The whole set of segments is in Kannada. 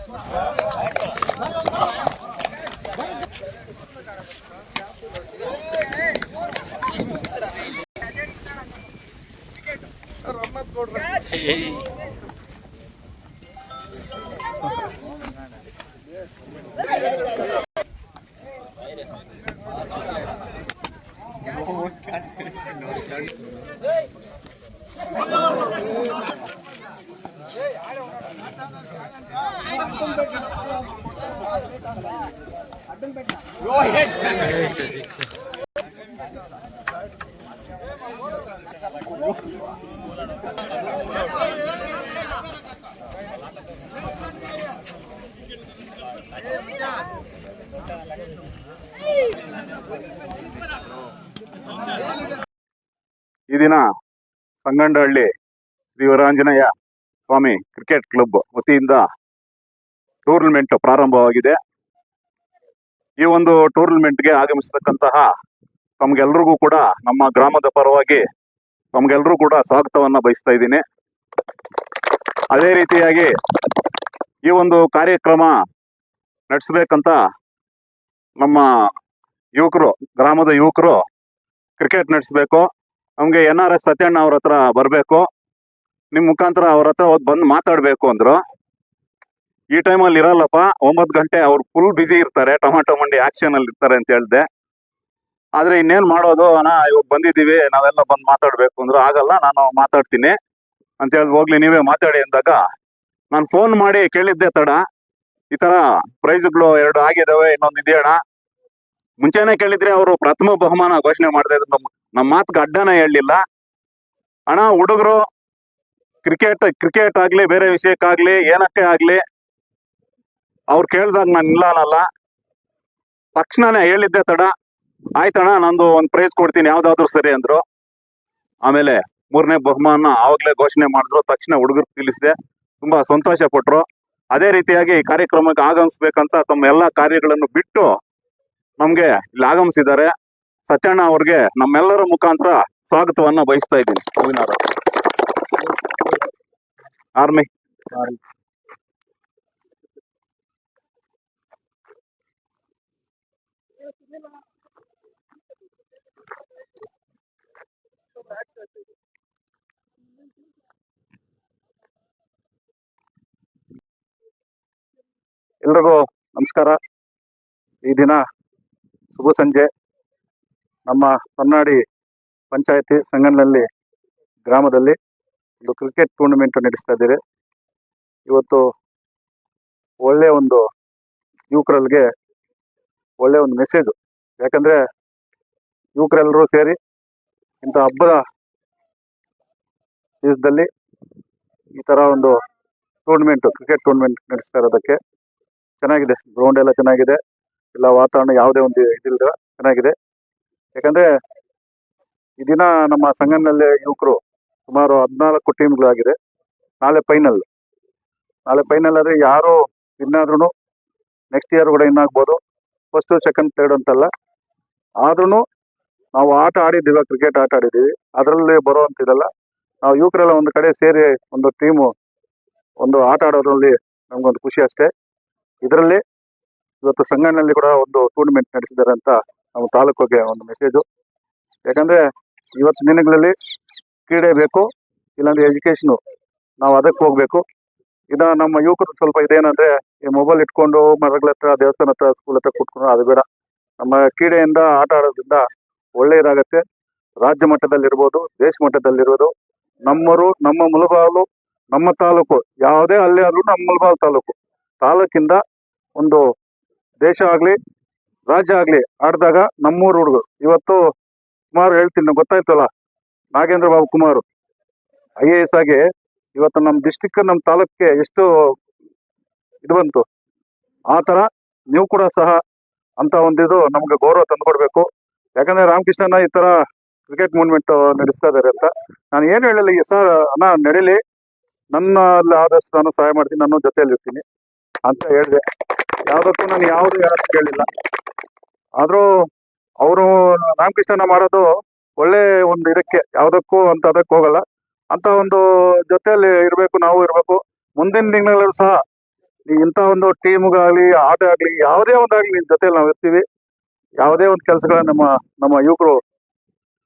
ಈ ದಿನ ಸಂಗಂಡಹಳ್ಳಿ ಶ್ರೀ ವರಾಂಜನೇಯ ಸ್ವಾಮಿ ಕ್ರಿಕೆಟ್ ಕ್ಲಬ್ ವತಿಯಿಂದ ಟೂರ್ನಮೆಂಟ್ ಪ್ರಾರಂಭವಾಗಿದೆ. ಈ ಒಂದು ಟೂರ್ನಮೆಂಟ್ಗೆ ಆಗಮಿಸತಕ್ಕಂತಹ ತಮ್ಗೆಲ್ರಿಗೂ ಕೂಡ ನಮ್ಮ ಗ್ರಾಮದ ಪರವಾಗಿ ತಮ್ಗೆಲ್ರೂ ಕೂಡ ಸ್ವಾಗತವನ್ನ ಬಯಸ್ತಾ ಇದ್ದೀನಿ. ಅದೇ ರೀತಿಯಾಗಿ ಈ ಒಂದು ಕಾರ್ಯಕ್ರಮ ನಡೆಸಬೇಕಂತ ನಮ್ಮ ಯುವಕರು, ಗ್ರಾಮದ ಯುವಕರು ಕ್ರಿಕೆಟ್ ನಡೆಸಬೇಕು. ನಮ್ಗೆ NRS ಸತ್ಯಣ್ಣ ಅವ್ರ ಹತ್ರ ಬರಬೇಕು, ನಿಮ್ ಮುಖಾಂತರ ಅವ್ರ ಹತ್ರ ಬಂದು ಮಾತಾಡ್ಬೇಕು ಅಂದ್ರು. ಈ ಟೈಮಲ್ಲಿ ಇರಲ್ಲಪ್ಪ, 9 ಗಂಟೆ ಅವ್ರು ಫುಲ್ ಬಿಸಿ ಇರ್ತಾರೆ, ಟೊಮಾಟೊ ಮಂಡಿ ಆಕ್ಷನ್ ಅಲ್ಲಿ ಇರ್ತಾರೆ ಅಂತ ಹೇಳ್ದೆ. ಆದ್ರೆ ಇನ್ನೇನ್ ಮಾಡೋದು ಅಣ್ಣ, ಇವಾಗ ಬಂದಿದೀವಿ, ನಾವೆಲ್ಲ ಬಂದು ಮಾತಾಡ್ಬೇಕು ಅಂದ್ರು. ಆಗಲ್ಲ, ನಾನು ಮಾತಾಡ್ತೀನಿ ಅಂತ ಹೇಳಿ, ಹೋಗ್ಲಿ ನೀವೇ ಮಾತಾಡಿ ಅಂದಾಗ ನಾನು ಫೋನ್ ಮಾಡಿ ಕೇಳಿದ್ದೆ ತಡ, ಈ ತರ ಪ್ರೈಸ್ಗಳು 2 ಆಗಿದಾವೆ, ಇನ್ನೊಂದು ಇದೆಯಣ್ಣ. ಮುಂಚೆನೆ ಕೇಳಿದ್ರೆ ಅವರು ಪ್ರಥಮ ಬಹುಮಾನ ಘೋಷಣೆ ಮಾಡ್ತಾ ಇದ್ರು. ನಮ್ಮ ಮಾತಿಗೆ ಅಡ್ಡನ ಹೇಳಲಿಲ್ಲ. ಅಣ್ಣ, ಹುಡುಗರು ಕ್ರಿಕೆಟ್ ಆಗ್ಲಿ, ಬೇರೆ ವಿಷಯಕ್ಕಾಗ್ಲಿ, ಏನಕ್ಕೆ ಆಗ್ಲಿ, ಅವ್ರು ಕೇಳ್ದಾಗ ನಾನು ಇಲ್ಲ ಅನ್ನಲ್ಲ. ತಕ್ಷಣನೇ ಹೇಳಿದ್ದೆ ತಡ, ಆಯ್ತಣ್ಣ ನಂದು ಒಂದು ಪ್ರೈಸ್ ಕೊಡ್ತೀನಿ ಯಾವ್ದಾದ್ರು ಸರಿ ಅಂದ್ರು. ಆಮೇಲೆ 3ನೇ ಬಹುಮಾನ ಆವಾಗ್ಲೇ ಘೋಷಣೆ ಮಾಡಿದ್ರು. ತಕ್ಷಣ ಹುಡುಗರು ತಿಳಿಸಿದೆ, ತುಂಬಾ ಸಂತೋಷ ಪಟ್ರು. ಅದೇ ರೀತಿಯಾಗಿ ಈ ಕಾರ್ಯಕ್ರಮಕ್ಕೆ ಆಗಮಿಸ್ಬೇಕಂತ ತಮ್ಮ ಎಲ್ಲಾ ಕಾರ್ಯಗಳನ್ನು ಬಿಟ್ಟು ನಮ್ಗೆ ಇಲ್ಲಿ ಆಗಮಿಸಿದ್ದಾರೆ. ಸತ್ಯಣ್ಣ ಅವ್ರಿಗೆ ನಮ್ಮೆಲ್ಲರ ಮುಖಾಂತರ ಸ್ವಾಗತವನ್ನ ಬಯಸ್ತಾ ಇದ್ದೀನಿ. ಹೂವಿನಾರ ಆರ್ಮಿ ಎಲ್ರಿಗೂ ನಮಸ್ಕಾರ. ಈ ದಿನ ಶುಭ ಸಂಜೆ. ನಮ್ಮ ಹೊನ್ನಾಡಿ ಪಂಚಾಯತಿ ಸಂಗನಹಳ್ಳಿ ಗ್ರಾಮದಲ್ಲಿ ಒಂದು ಕ್ರಿಕೆಟ್ ಟೂರ್ನಮೆಂಟ್ ನಡೆಸ್ತಾ ಇದ್ದೀರಿ. ಇವತ್ತು ಒಳ್ಳೆ ಒಂದು ಯುವಕರಿಗೆ ಒಳ್ಳೆ ಒಂದು ಮೆಸೇಜ್. ಯಾಕಂದ್ರೆ ಯುವಕರೆಲ್ಲರೂ ಸೇರಿ ಇಂಥ ಹಬ್ಬದ ದಿವಸದಲ್ಲಿ ಈ ತರ ಒಂದು ಕ್ರಿಕೆಟ್ ಟೂರ್ನಮೆಂಟ್ ನಡೆಸ್ತಾ ಇರೋದಕ್ಕೆ ಚೆನ್ನಾಗಿದೆ. ಗ್ರೌಂಡ್ ಎಲ್ಲ ಚೆನ್ನಾಗಿದೆ, ಇಲ್ಲ ವಾತಾವರಣ ಯಾವುದೇ ಒಂದು ಇದಿಲ್ದ ಚೆನ್ನಾಗಿದೆ. ಯಾಕಂದ್ರೆ ಈ ದಿನ ನಮ್ಮ ಸಂಘದಲ್ಲಿ ಯುವಕರು ಸುಮಾರು 14 ಟೀಮ್ಗಳಾಗಿದೆ. ನಾಳೆ ಫೈನಲ್ ಆದ್ರೆ ಯಾರು ಇನ್ನಾದ್ರೂ ನೆಕ್ಸ್ಟ್ ಇಯರ್ ಕೂಡ ಇನ್ನಾಗ್ಬೋದು. ಫಸ್ಟ್, ಸೆಕೆಂಡ್, ಥರ್ಡ್ ಅಂತಲ್ಲ, ಆದ್ರೂ ನಾವು ಆಟ ಆಡಿದ್ದೀವಿ, ಕ್ರಿಕೆಟ್ ಆಟ ಆಡಿದ್ದೀವಿ, ಅದರಲ್ಲಿ ಬರುವಂತಿದಲ್ಲ. ನಾವು ಯುವಕರೆಲ್ಲ ಒಂದು ಕಡೆ ಸೇರಿ ಒಂದು ಟೀಮು ಒಂದು ಆಟ ಆಡೋದ್ರಲ್ಲಿ ನಮ್ಗೊಂದು ಖುಷಿ ಅಷ್ಟೇ. ಇದರಲ್ಲಿ ಇವತ್ತು ಸಂಗನಲ್ಲಿ ಕೂಡ ಒಂದು ಟೂರ್ನಮೆಂಟ್ ನಡೆಸಿದ್ದಾರೆ ಅಂತ ನಮ್ಮ ತಾಲೂಕಿಗೆ ಒಂದು ಮೆಸೇಜು. ಯಾಕಂದ್ರೆ ಇವತ್ತು ದಿನಗಳಲ್ಲಿ ಕ್ರೀಡೆ ಬೇಕು, ಇಲ್ಲಾಂದ್ರೆ ಎಜುಕೇಶನು, ನಾವು ಅದಕ್ಕೆ ಹೋಗ್ಬೇಕು. ನಮ್ಮ ಯುವಕರು ಸ್ವಲ್ಪ ಇದೇನಂದ್ರೆ ಈ ಮೊಬೈಲ್ ಇಟ್ಕೊಂಡು ಮರಗಳ ಹತ್ರ, ದೇವಸ್ಥಾನ ಹತ್ರ, ಸ್ಕೂಲ್ ಹತ್ರ ಕೂತ್ಕೊಂಡು ಅದು ಬೇಡ. ನಮ್ಮ ಕ್ರೀಡೆಯಿಂದ ಆಟ ಆಡೋದ್ರಿಂದ ಒಳ್ಳೆಯದಾಗತ್ತೆ. ರಾಜ್ಯ ಮಟ್ಟದಲ್ಲಿರ್ಬೋದು, ದೇಶ ಮಟ್ಟದಲ್ಲಿರ್ಬೋದು. ನಮ್ಮ ಮುಳಬಾಗಿಲು, ನಮ್ಮ ತಾಲೂಕು ಯಾವುದೇ ಹಳ್ಳಿ ಆದ್ರೂ ನಮ್ಮ ಮುಳಬಾಗಿಲು ತಾಲೂಕಿಂದ ಒಂದು ದೇಶ ಆಗ್ಲಿ, ರಾಜ್ಯ ಆಗ್ಲಿ ಆಡಿದಾಗ ನಮ್ಮೂರು ಹುಡುಗರು ಇವತ್ತು ಕುಮಾರ್ ಹೇಳ್ತೀನಿ, ಗೊತ್ತಾಯ್ತಲ್ಲ, ನಾಗೇಂದ್ರ ಬಾಬು ಕುಮಾರ್ IAS ಆಗಿ ಇವತ್ತು ನಮ್ಮ ಡಿಸ್ಟಿಕ್, ನಮ್ಮ ತಾಲೂಕಿಗೆ ಎಷ್ಟು ಇದು ಬಂತು. ಆ ತರ ನೀವು ಕೂಡ ಸಹ ಅಂತ ಒಂದಿದು ನಮ್ಗೆ ಗೌರವ ತಂದುಕೊಡ್ಬೇಕು. ಯಾಕಂದ್ರೆ ರಾಮಕೃಷ್ಣನ ಈ ತರ ಕ್ರಿಕೆಟ್ ಮೂವ್ಮೆಂಟ್ ನಡೆಸ್ತಾ ಇದಾರೆ ಅಂತ ನಾನು ಏನು ಹೇಳಿಲ್ಲ. ಈ ಸರ್ ಅಣ್ಣ ನಡೀಲಿ, ನನ್ನಲ್ಲಿ ಆದಷ್ಟು ನಾನು ಸಹಾಯ ಮಾಡ್ತೀನಿ, ನನ್ನ ಜೊತೆಯಲ್ಲಿ ಇರ್ತೀನಿ ಅಂತ ಹೇಳಿದೆ. ಯಾವ್ದಕ್ಕೂ ನಾನು ಯಾವ್ದು ಹೇಳಕ್ ಕೇಳಿಲ್ಲ. ಆದ್ರೂ ಅವರು ರಾಮಕೃಷ್ಣನ ಮಾಡೋದು ಒಳ್ಳೆ ಒಂದು ಇದಕ್ಕೆ, ಯಾವ್ದಕ್ಕೂ ಅಂತ ಅದಕ್ಕೆ ಹೋಗಲ್ಲ ಅಂತ ಒಂದು ಜೊತೆಯಲ್ಲಿ ಇರ್ಬೇಕು, ನಾವು ಇರ್ಬೇಕು. ಮುಂದಿನ ದಿನಗಳಲ್ಲೂ ಸಹ ಇಂಥ ಒಂದು ಟೀಮ್ಗಾಗ್ಲಿ ಆಟ ಆಗ್ಲಿ ಯಾವುದೇ ಒಂದಾಗ್ಲಿ ನಿಮ್ ಜೊತೆಲಿ ನಾವು ಇರ್ತೀವಿ. ಯಾವುದೇ ಒಂದು ಕೆಲಸಗಳ ನಮ್ಮ ನಮ್ಮ ಯುವಕರು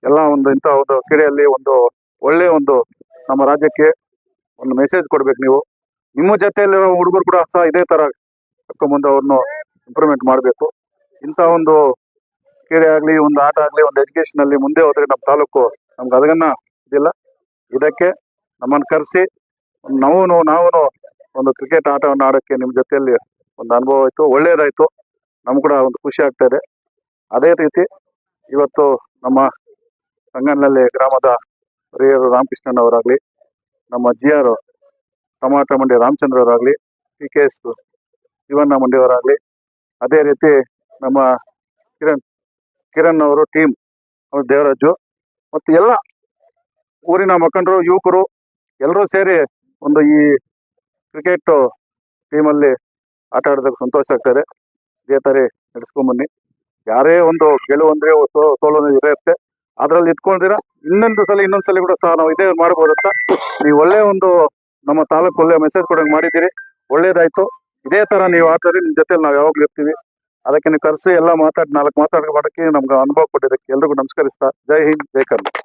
ಎಲ್ಲ ಒಂದು ಇಂಥ ಒಂದು ಕ್ರೀಡೆಯಲ್ಲಿ ಒಂದು ಒಳ್ಳೆ ಒಂದು ನಮ್ಮ ರಾಜ್ಯಕ್ಕೆ ಒಂದು ಮೆಸೇಜ್ ಕೊಡ್ಬೇಕು ನೀವು. ನಿಮ್ಮ ಜೊತೆಯಲ್ಲಿರೋ ಹುಡುಗರು ಕೂಡ ಸಹ ಇದೇ ತರ ಕರ್ಕೊಂಡ್ಬಂದು ಅವ್ರನ್ನು ಇಂಪ್ರೂವ್ಮೆಂಟ್ ಮಾಡಬೇಕು. ಇಂಥ ಒಂದು ಕ್ರೀಡೆ ಆಗ್ಲಿ ಒಂದು ಆಟ ಆಗ್ಲಿ ಒಂದು ಎಜುಕೇಶನ್ ಅಲ್ಲಿ ಮುಂದೆ ಹೋದ್ರೆ ನಮ್ಮ ತಾಲೂಕು ನಮ್ಗೆ ಅದನ್ನ ಇದಿಲ್ಲ. ಇದಕ್ಕೆ ನಮ್ಮನ್ನು ಕರೆಸಿ ನಾವು ಒಂದು ಕ್ರಿಕೆಟ್ ಆಟವನ್ನು ಆಡೋಕ್ಕೆ ನಿಮ್ಮ ಜೊತೆಯಲ್ಲಿ ಒಂದು ಅನುಭವ ಆಯ್ತು, ಒಳ್ಳೇದಾಯ್ತು. ನಮ್ಗೆ ಕೂಡ ಒಂದು ಖುಷಿ ಆಗ್ತಾ ಇದೆ. ಅದೇ ರೀತಿ ಇವತ್ತು ನಮ್ಮ ಸಂಗನಹಳ್ಳಿ ಗ್ರಾಮದ ಹಿರಿಯರು ರಾಮಕೃಷ್ಣನವರಾಗ್ಲಿ, ನಮ್ಮ GR ಟಮಾಟ ಮಂಡಿ ರಾಮಚಂದ್ರ ಅವರಾಗ್ಲಿ, PKS ಶಿವಣ್ಣ ಮಂಡಿಯವರಾಗ್ಲಿ, ಅದೇ ರೀತಿ ನಮ್ಮ ಕಿರಣ್ ಅವರು ಟೀಮ್ ದೇವರಾಜು ಮತ್ತು ಎಲ್ಲ ಊರಿನ ಮುಖಂಡರು ಯುವಕರು ಎಲ್ಲರೂ ಸೇರಿ ಒಂದು ಈ ಕ್ರಿಕೆಟ್ ಟೀಮಲ್ಲಿ ಆಟ ಆಡೋದಕ್ಕೆ ಸಂತೋಷ ಆಗ್ತದೆ. ಇದೇ ತರ ನಡೆಸ್ಕೊಂಬನ್ನಿ. ಯಾರೇ ಒಂದು ಗೆಲುವಂದ್ರೆ ಸೋಲು ಇರುತ್ತೆ, ಅದ್ರಲ್ಲಿ ಇಟ್ಕೊಂಡಿರ ಇನ್ನೊಂದ್ಸಲಿ ಕೂಡ ಸಹ ನಾವು ಇದೇ ಮಾಡ್ಬೋದು ಅಂತ ನೀವು ಒಳ್ಳೆ ಒಂದು ನಮ್ಮ ತಾಲೂಕು ಒಳ್ಳೆ ಮೆಸೇಜ್ ಕೊಡಂಗ್ ಮಾಡಿದ್ದೀರಿ. ಒಳ್ಳೇದಾಯ್ತು. ಇದೇ ತರ ನೀವು ಆಟಾಡಿ ನಿಮ್ ಜೊತೆಲಿ ನಾವು ಯಾವಾಗ್ಲೂ ಇರ್ತೀವಿ. ಅದಕ್ಕೆ ನೀವು ಕರೆಸಿ ಎಲ್ಲ ನಾಲ್ಕು ಮಾತಾಡೋಕ್ಕೆ ನಮ್ಗೆ ಅನುಭವ ಕೊಟ್ಟಿದ್ದಕ್ಕೆ ಎಲ್ರಿಗೂ ನಮಸ್ಕರಿಸ್ತಾ ಜೈ ಹಿಂದ್ ಜೈ ಕರ್ನಾಟಕ.